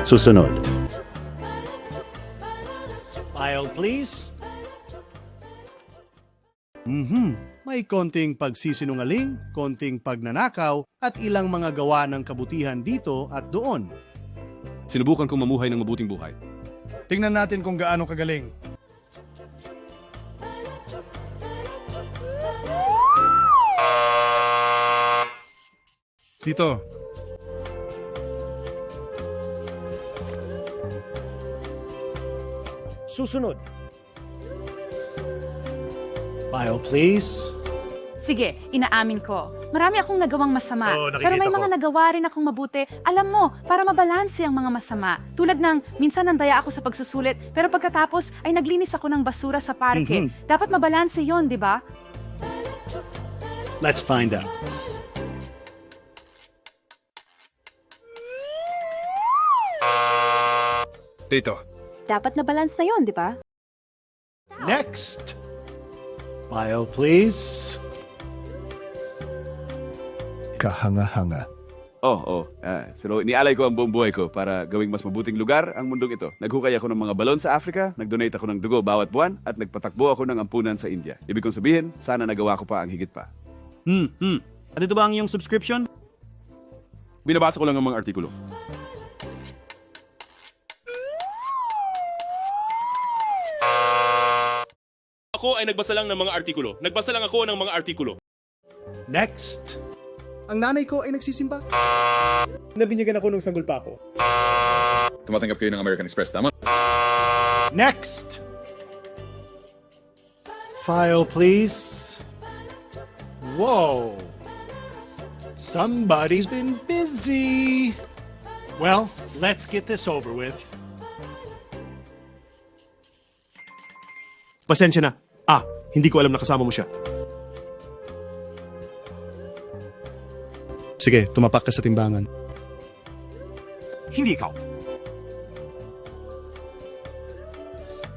Susunod. File, please. May konting pagsisinungaling, konting pagnanakaw, at ilang mga gawa ng kabutihan dito at doon. Sinubukan kong mamuhay ng mabuting buhay. Tingnan natin kung gaano kagaling. Dito. Susunod. File, please. Sige, inaamin ko. Marami akong nagawang masama. Oo, nakikita Pero may ko. mga nagawa rin akong mabuti. Alam mo, para mabalanse ang mga masama. Tulad ng, minsan nandaya ako sa pagsusulit, pero pagkatapos ay naglinis ako ng basura sa parke. Dapat mabalanse yon, di ba? Let's find out. Dito. Dapat na balance na yon, di ba? Next. File, please. Kahanga-hanga. So inialay ko ang buong buhay ko para gawing mas mabuting lugar ang mundong ito. Naghukay ako ng mga balon sa Africa, nag-donate ako ng dugo bawat buwan, at nagpatakbo ako ng ampunan sa India. Ibig kong sabihin, sana nagawa ko pa ang higit pa. At ito ba ang iyong subscription? Binabasa ko lang ang mga artikulo. Ako ay nagbasa lang ng mga artikulo. Nagbasa lang ako ng mga artikulo. Next. Ang nanay ko ay nagsisimba. Nabinyagan ako nung sanggol pa ako. Tumatanggap kayo ng American Express, tama? Next. File, please. Whoa. Somebody's been busy. Well, let's get this over with. Pasensya na. Hindi ko alam na kasama mo siya. Sige, tumapak ka sa timbangan. Hindi ikaw.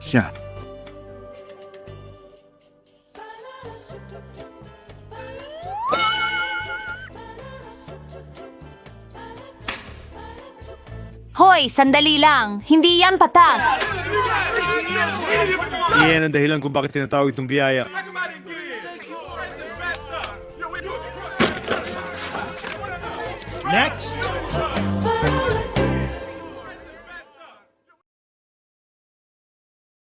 Siya. Hoy, sandali lang. Hindi yan patas. Iyan ang dahilan kung bakit tinatawag itong biyaya. Next.